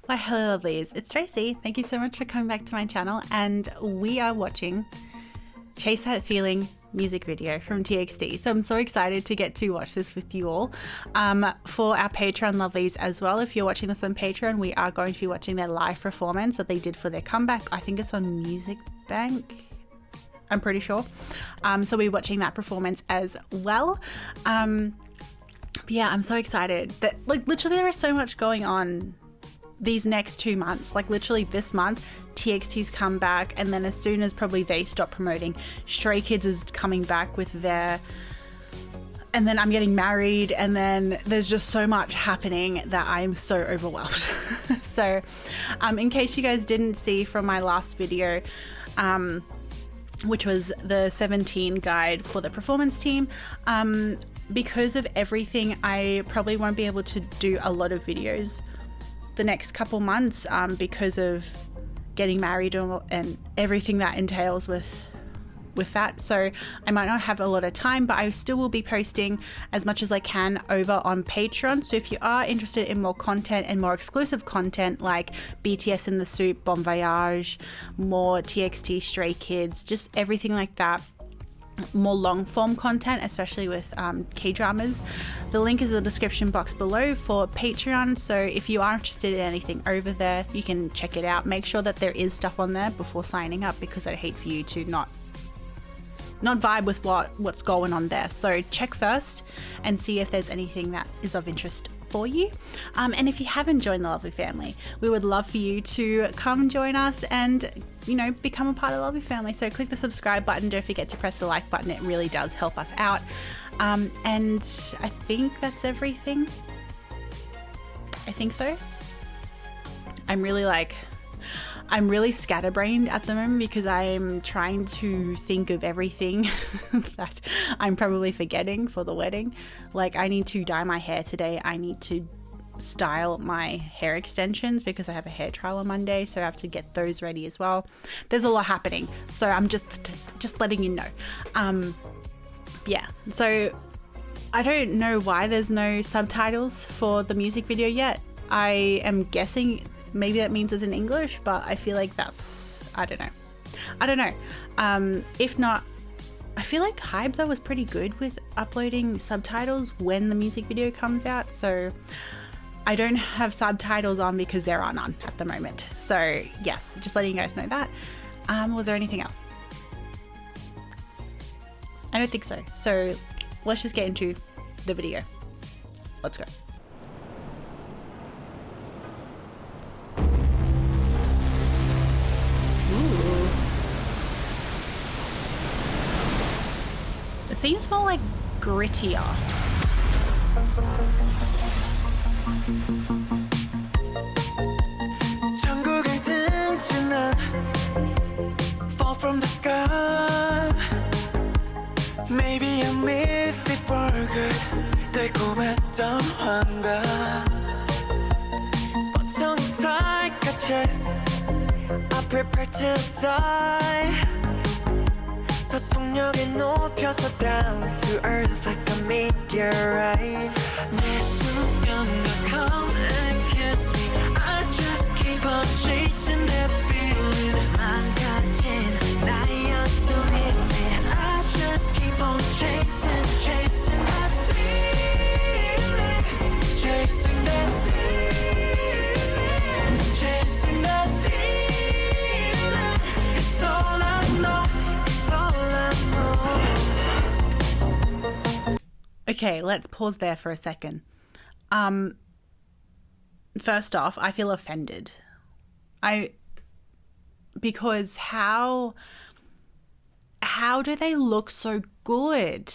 Why, hello lovelies, it's Tracy. Thank you so much for coming back to my channel, and we are watching Chase That Feeling music video from TXT. So I'm so excited to get to watch this with you all. For our Patreon lovelies as well, if you're watching this on Patreon, we are going to be watching their live performance that they did for their comeback. I think it's on Music Bank, I'm pretty sure. So we're watching that performance as well. But yeah, I'm so excited that, like, literally there is so much going on these next 2 months. Like, literally this month TXT's come back, and then as soon as probably they stop promoting, Stray Kids is coming back with their, and then I'm getting married, and then there's just so much happening that I'm so overwhelmed. So in case you guys didn't see from my last video, which was the 17 guide for the performance team, because of everything, I probably won't be able to do a lot of videos the next couple months because of getting married and everything that entails with that. So I might not have a lot of time, but I still will be posting as much as I can over on Patreon. So if you are interested in more content and more exclusive content like BTS in the Soup, Bon Voyage, more TXT, Stray Kids, just everything like that, more long form content, especially with K-dramas, the link is in the description box below for Patreon. So if you are interested in anything over there, you can check it out. Make sure that there is stuff on there before signing up, because I'd hate for you to not vibe with what's going on there. So check first and see if there's anything that is of interest for you. And if you haven't joined the lovely family, we would love for you to come join us and, you know, become a part of the lovely family. So click the subscribe button. Don't forget to press the like button. It really does help us out. And I think that's everything. I think so. I'm really scatterbrained at the moment because I'm trying to think of everything that I'm probably forgetting for the wedding. Like, I need to dye my hair today. I need to style my hair extensions because I have a hair trial on Monday, so I have to get those ready as well. There's a lot happening, so I'm just letting you know. Yeah, so I don't know why there's no subtitles for the music video yet. I am guessing maybe that means it's in English, but I feel like that's, I don't know. If not, I feel like Hybe though was pretty good with uploading subtitles when the music video comes out, so I don't have subtitles on because there are none at the moment. So yes, just letting you guys know that. Was there anything else? I don't think so. So let's just get into the video. Let's go. It seems more like grittier. Fall from the sky. Maybe I miss it for good. 달콤했던 환각. 보통의 살갗이 I prepare to die. 더 속력을 높여서 down to earth like a meteorite. 내 수면과 come and kiss me. I just keep on chasing that feeling. 망가진 나의 어떤 limit. I just keep on chasing that feeling. Chasing that feeling. Chasing that feeling. It's all I know. Okay, let's pause there for a second. First off, I feel offended. Because how do they look so good?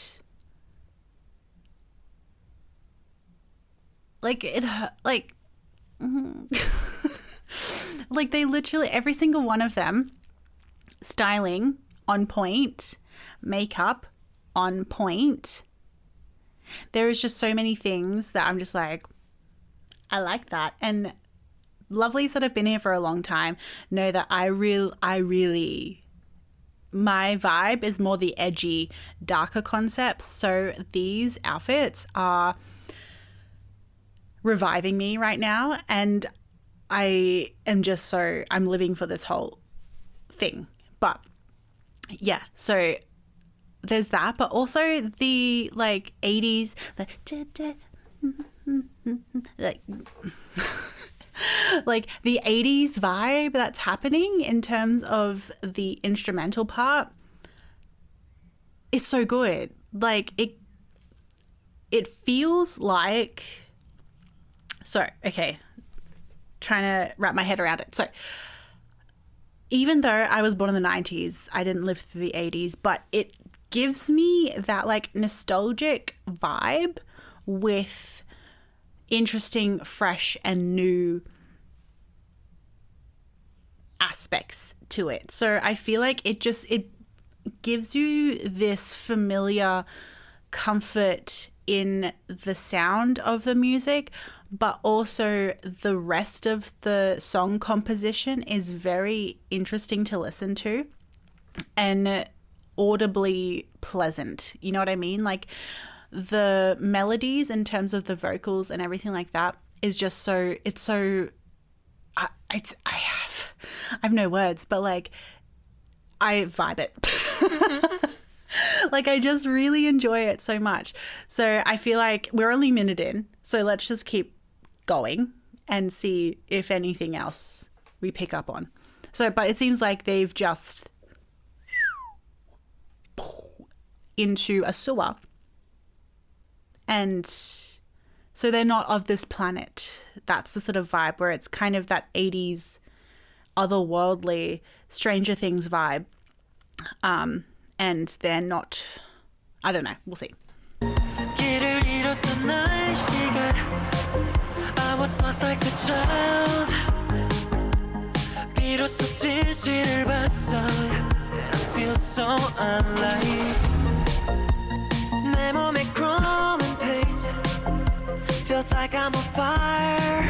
Like like they literally, every single one of them, styling on point, makeup on point. There is just so many things that I'm just like, I like that. And lovelies that have been here for a long time know that I really, my vibe is more the edgy, darker concepts. So these outfits are reviving me right now, and I'm living for this whole thing. But yeah, so there's that, but also the like 80s, like the 80s vibe that's happening in terms of the instrumental part is so good. Like it feels like, so okay, trying to wrap my head around it. So even though I was born in the 90s, I didn't live through the 80s, but it gives me that like nostalgic vibe with interesting, fresh and new aspects to it. So I feel like it gives you this familiar comfort in the sound of the music, but also the rest of the song composition is very interesting to listen to and audibly pleasant. You know what I mean? Like the melodies in terms of the vocals and everything like that is just so, it's so, I have no words, but like I vibe it. Like I just really enjoy it so much. So I feel like we're only a minute in, so let's just keep going and see if anything else we pick up on. So, but it seems like they've just into a sewer, and so they're not of this planet. That's the sort of vibe where it's kind of that 80s otherworldly Stranger Things vibe. And they're not, I don't know, we'll see. 길을 잃었던 나의 시간 I was lost like a child 비로소 진실을 봤어 I feel so alive 내 몸에 crawling pains Feels like I'm on fire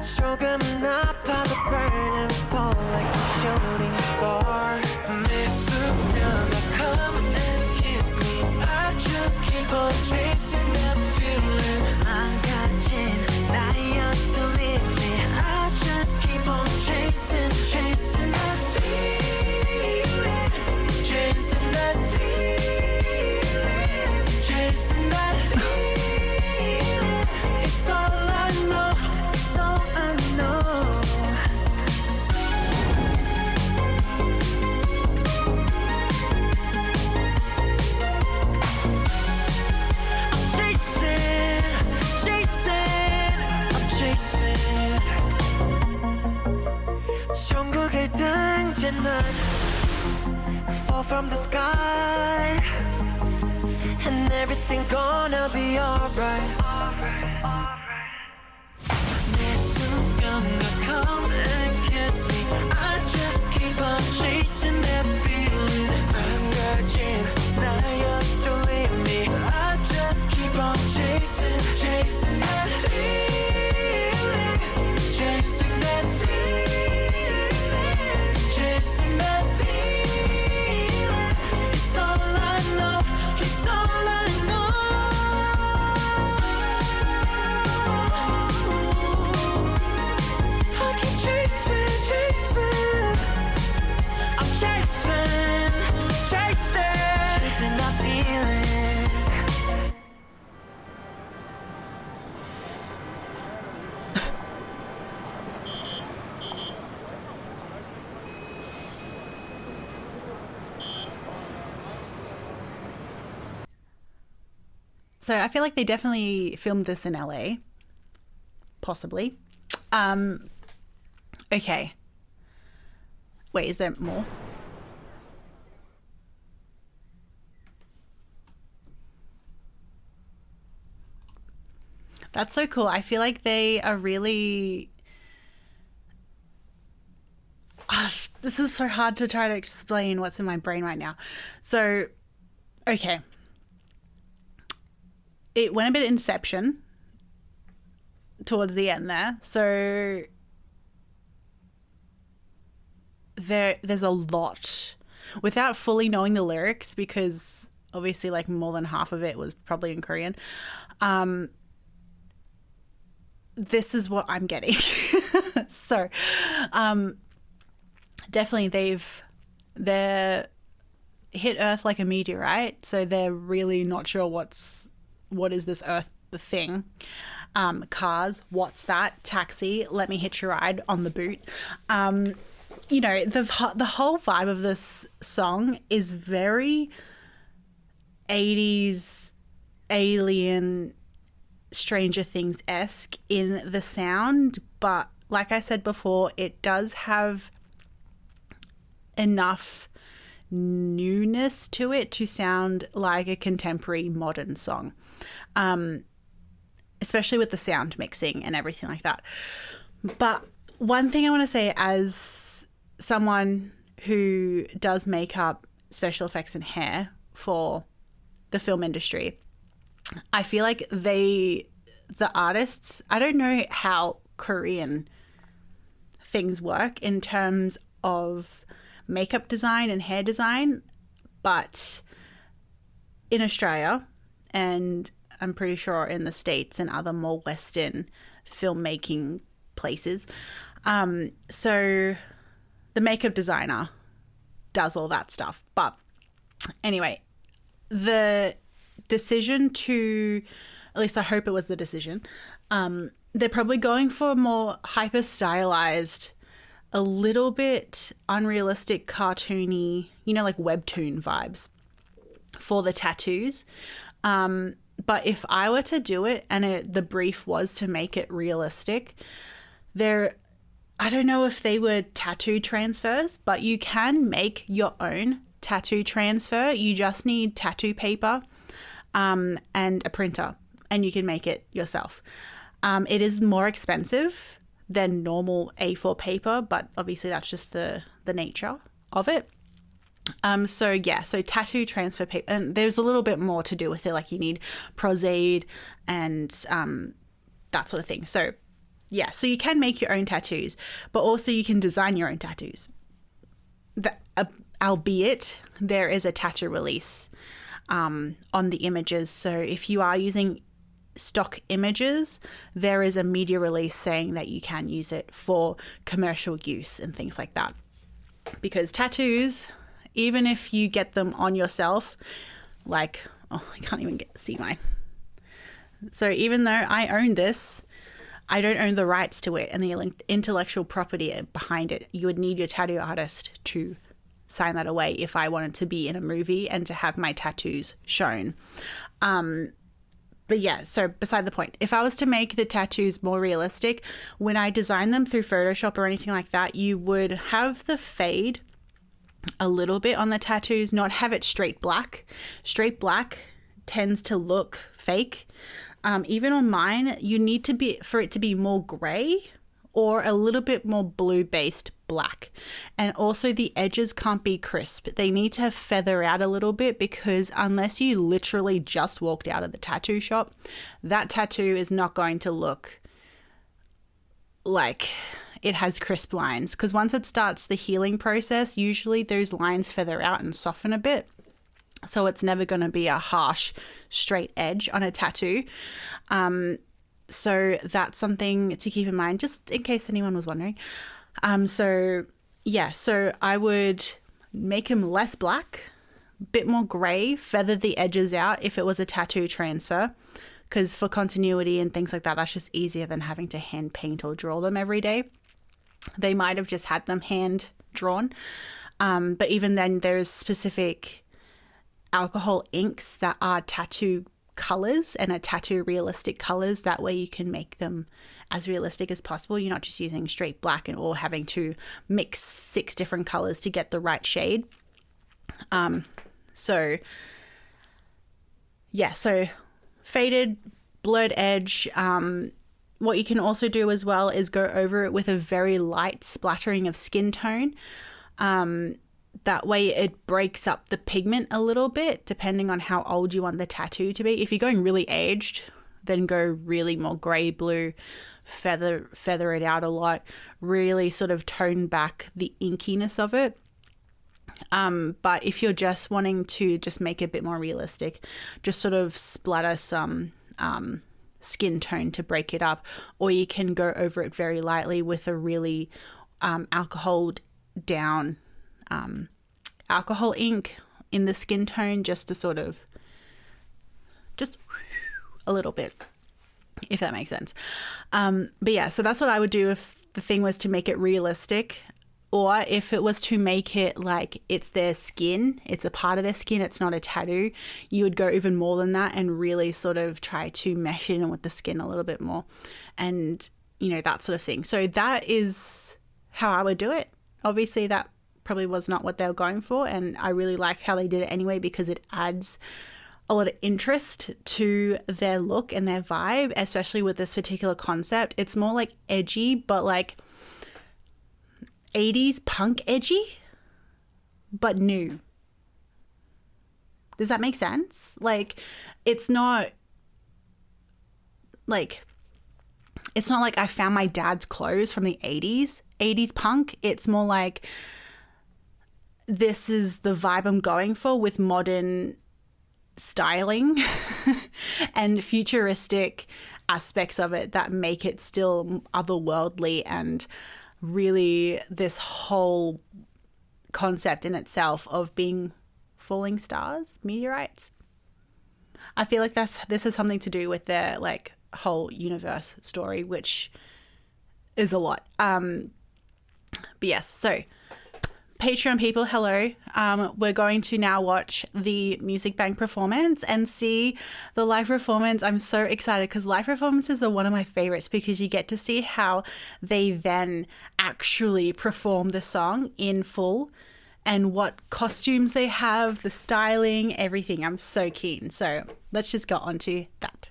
조금은 아파도 burn and fall like a shooting star 내 수면에 come and kiss me I just keep on chasing that feeling 망가진 나의 뚫림이 I just keep on chasing that feeling chasing that feeling chasing that feeling It's all I know It's all I know 천국을 등진 난 Fall from the sky And everything's gonna be alright 내 수면과 come and kiss me I just keep on chasing that feeling 망가진 나의 뚫림이 I just keep on chasing that feeling chasing that feeling chasing that feeling It's all I know It's all I know I keep chasing I'm chasing that feeling So I feel like they definitely filmed this in LA, possibly. Okay. Wait, is there more? That's so cool. I feel like they are really... this is so hard to try to explain what's in my brain right now. So, okay. It went a bit Inception towards the end there. So there's a lot without fully knowing the lyrics, because obviously like more than half of it was probably in Korean. this is what I'm getting. So definitely they're hit Earth like a meteorite, so they're really not sure what is this Earth thing. Cars, what's that? Taxi, let me hitch a ride on the boot. You know, the whole vibe of this song is very 80s alien Stranger Things-esque in the sound, but like I said before, it does have enough newness to it to sound like a contemporary modern song, especially with the sound mixing and everything like that. But one thing I want to say, as someone who does makeup, special effects and hair for the film industry, I feel like the artists, I don't know how Korean things work in terms of makeup design and hair design, but in Australia, and I'm pretty sure in the States and other more Western filmmaking places, so the makeup designer does all that stuff. But anyway, the decision to, at least I hope it was the decision, they're probably going for more hyper stylized, a little bit unrealistic, cartoony, you know, like webtoon vibes for the tattoos. But if I were to do it and the brief was to make it realistic, I don't know if they were tattoo transfers, but you can make your own tattoo transfer. You just need tattoo paper and a printer, and you can make it yourself. It is more expensive than normal A4 paper, but obviously that's just the nature of it. So tattoo transfer paper, and there's a little bit more to do with it, like you need Prozaid and that sort of thing. So so you can make your own tattoos, but also you can design your own tattoos. Albeit there is a tattoo release on the images. So if you are using stock images, there is a media release saying that you can use it for commercial use and things like that. Because tattoos, even if you get them on yourself, like, I can't even see mine. So even though I own this, I don't own the rights to it and the intellectual property behind it. You would need your tattoo artist to sign that away if I wanted to be in a movie and to have my tattoos shown. But yeah, so beside the point, if I was to make the tattoos more realistic, when I design them through Photoshop or anything like that, you would have the fade a little bit on the tattoos, not have it straight black. Straight black tends to look fake. Even on mine, you need for it to be more gray or a little bit more blue-based black. And also the edges can't be crisp. They need to feather out a little bit, because unless you literally just walked out of the tattoo shop, that tattoo is not going to look like it has crisp lines. Because once it starts the healing process, usually those lines feather out and soften a bit. So it's never going to be a harsh, straight edge on a tattoo. So that's something to keep in mind, just in case anyone was wondering. So I would make them less black, a bit more gray, feather the edges out if it was a tattoo transfer, because for continuity and things like that, that's just easier than having to hand paint or draw them every day. They might have just had them hand drawn. But even then, there's specific alcohol inks that are tattoo colors and are tattoo realistic colors. That way you can make them as realistic as possible. You're not just using straight black or having to mix 6 different colors to get the right shade. So faded, blurred edge. What you can also do as well is go over it with a very light splattering of skin tone. That way it breaks up the pigment a little bit, depending on how old you want the tattoo to be. If you're going really aged, then go really more grey blue, feather it out a lot, really sort of tone back the inkiness of it. But if you're just wanting to just make it a bit more realistic, just sort of splatter some skin tone to break it up, or you can go over it very lightly with a really alcohol down alcohol ink in the skin tone, just to sort of just a little bit, if that makes sense. But yeah, so that's what I would do if the thing was to make it realistic, or if it was to make it like it's their skin, it's a part of their skin, it's not a tattoo. You would go even more than that and really sort of try to mesh in with the skin a little bit more, and you know, that sort of thing. So that is how I would do it. Obviously that probably was not what they were going for, and I really like how they did it anyway, because it adds a lot of interest to their look and their vibe, especially with this particular concept. It's more like edgy, but like 80s punk edgy, but new. Does that make sense? Like, it's not like I found my dad's clothes from the 80s punk. It's more like, this is the vibe I'm going for with modern styling and futuristic aspects of it that make it still otherworldly, and really this whole concept in itself of being falling stars, meteorites. I feel like this has something to do with their like whole universe story, which is a lot. But yes, so Patreon people, hello. We're going to now watch the Music Bank performance and see the live performance. I'm so excited because live performances are one of my favorites, because you get to see how they then actually perform the song in full and what costumes they have, the styling, everything. I'm so keen. So let's just go on to that.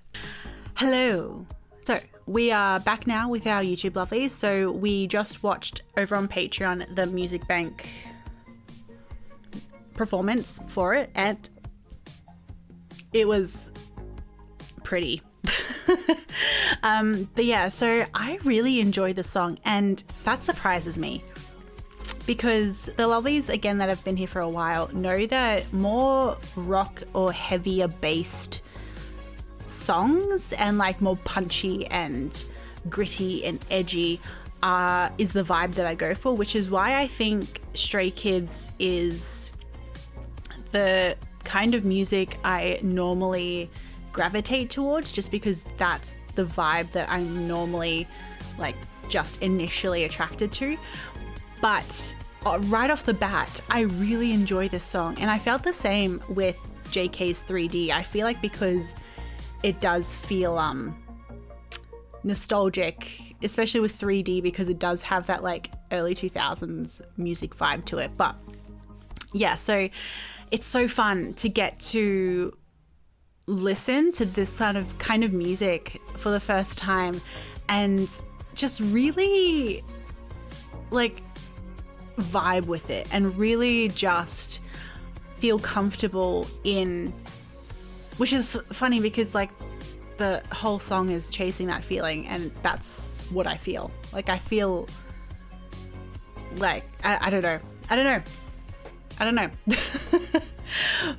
Hello. So we are back now with our YouTube lovelies. So we just watched over on Patreon the Music Bank performance for it, and it was pretty. But yeah, so I really enjoyed the song, and that surprises me, because the lovelies, again, that have been here for a while know that more rock or heavier based songs and like more punchy and gritty and edgy is the vibe that I go for, which is why I think Stray Kids is the kind of music I normally gravitate towards, just because that's the vibe that I'm normally like just initially attracted to. But right off the bat, I really enjoy this song, and I felt the same with JK's 3D. I feel like because it does feel nostalgic, especially with 3D, because it does have that like early 2000s music vibe to it. But yeah, so it's so fun to get to listen to this kind of music for the first time and just really like vibe with it, and really just feel comfortable in, which is funny because like the whole song is chasing that feeling, and that's what I feel. Like I feel like I don't know.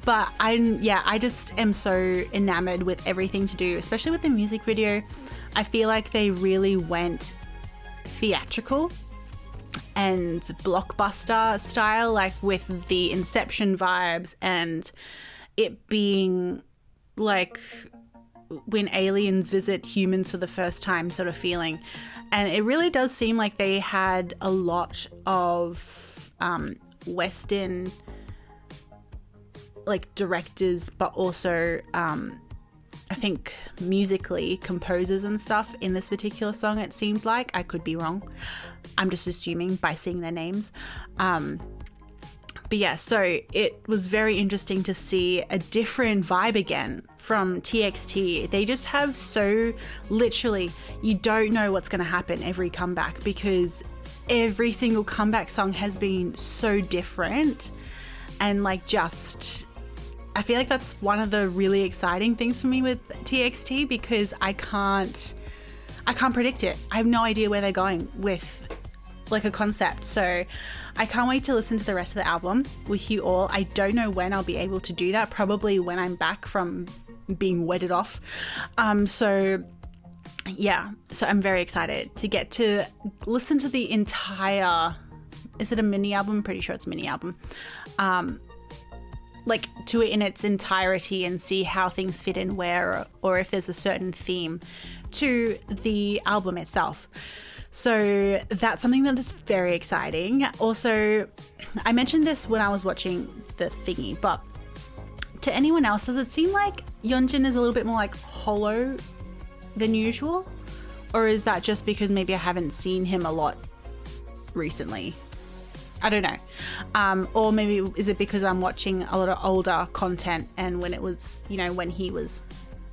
But I just am so enamored with everything to do, especially with the music video. I feel like they really went theatrical and blockbuster style, like with the Inception vibes, and it being like when aliens visit humans for the first time sort of feeling. And it really does seem like they had a lot of Western like directors, but also I think musically composers and stuff in this particular song. It seemed like, I could be wrong, I'm just assuming by seeing their names. But yeah, so it was very interesting to see a different vibe again from TXT. They just have so literally, you don't know what's going to happen every comeback, because every single comeback song has been so different. And like just, I feel like that's one of the really exciting things for me with TXT, because I can't predict it. I have no idea where they're going with like a concept. So I can't wait to listen to the rest of the album with you all. I don't know when I'll be able to do that, probably when I'm back from being wedded off. So yeah, so I'm very excited to get to listen to the entire, is it a mini album? I'm pretty sure it's a mini album. Like to it in its entirety and see how things fit in where, or if there's a certain theme to the album itself. So that's something that is very exciting. Also, I mentioned this when I was watching the thingy, but to anyone else, does it seem like Yeonjin is a little bit more like hollow than usual? Or is that just because maybe I haven't seen him a lot recently? I don't know. Or maybe is it because I'm watching a lot of older content, and when it was, you know, when he was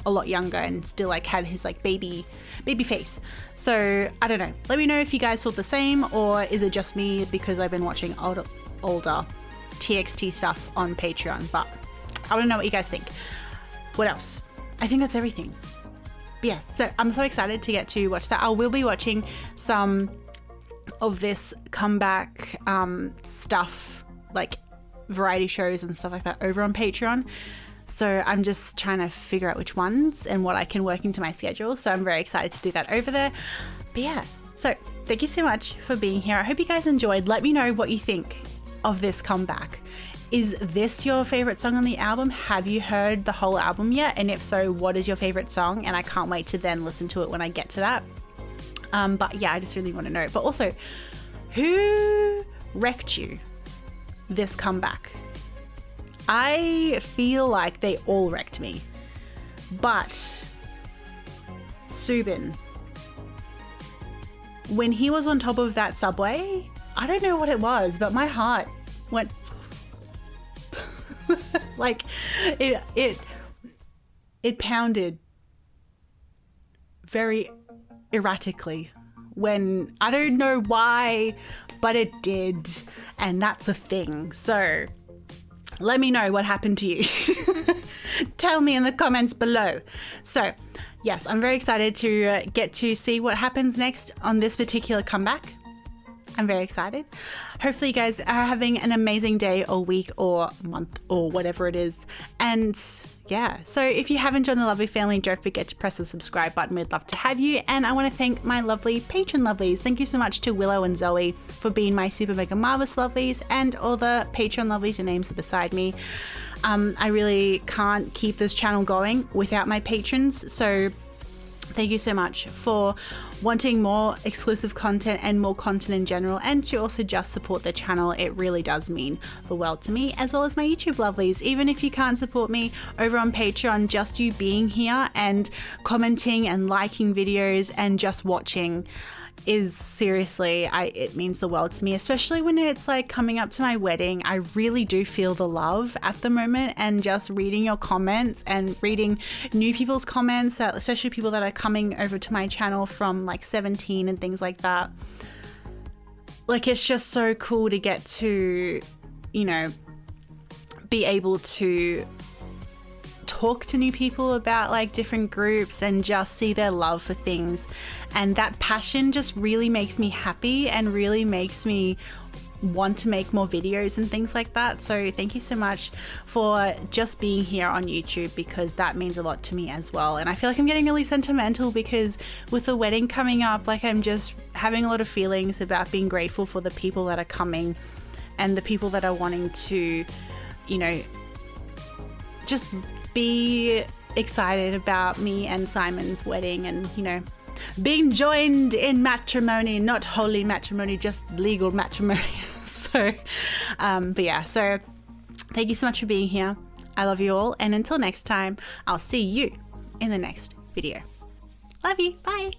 a lot younger and still like had his like baby face. So I don't know. Let me know if you guys thought the same, or is it just me because I've been watching older TXT stuff on Patreon. But I want to know what you guys think. What else? I think that's everything. But yes, so I'm so excited to get to watch that. I will be watching some of this comeback stuff, like variety shows and stuff like that over on Patreon. So I'm just trying to figure out which ones and what I can work into my schedule. So I'm very excited to do that over there. But yeah, so thank you so much for being here. I hope you guys enjoyed. Let me know what you think of this comeback. Is this your favorite song on the album? Have you heard the whole album yet? And if so, what is your favorite song? And I can't wait to then listen to it when I get to that. But yeah, I just really want to know. But also, who wrecked you this comeback? I feel like they all wrecked me. But Subin, when he was on top of that subway, I don't know what it was, but my heart went like it pounded very erratically when, I don't know why, but it did, and that's a thing. So let me know what happened to you. Tell me in the comments below. So yes, I'm very excited to get to see what happens next on this particular comeback. I'm very excited. Hopefully you guys are having an amazing day or week or month or whatever it is. And yeah, so if you haven't joined the lovely family, don't forget to press the subscribe button. We'd love to have you. And I want to thank my lovely patron lovelies. Thank you so much to Willow and Zoe for being my super mega marvelous lovelies, and all the patron lovelies whose names are beside me. I really can't keep this channel going without my patrons. So thank you so much for wanting more exclusive content and more content in general, and to also just support the channel. It really does mean the world to me, as well as my YouTube lovelies. Even if you can't support me over on Patreon, just you being here and commenting and liking videos and just watching is seriously, it means the world to me, especially when it's like coming up to my wedding. I really do feel the love at the moment, and just reading your comments and reading new people's comments, especially people that are coming over to my channel from like 17 and things like that. Like, it's just so cool to get to, you know, be able to talk to new people about like different groups and just see their love for things, and that passion just really makes me happy and really makes me want to make more videos and things like that. So thank you so much for just being here on YouTube, because that means a lot to me as well. And I feel like I'm getting really sentimental, because with the wedding coming up, like, I'm just having a lot of feelings about being grateful for the people that are coming and the people that are wanting to, you know, just be excited about me and Simon's wedding, and, you know, being joined in matrimony, not holy matrimony, just legal matrimony. So but yeah, so thank you so much for being here. I love you all, and until next time, I'll see you in the next video. Love you. Bye.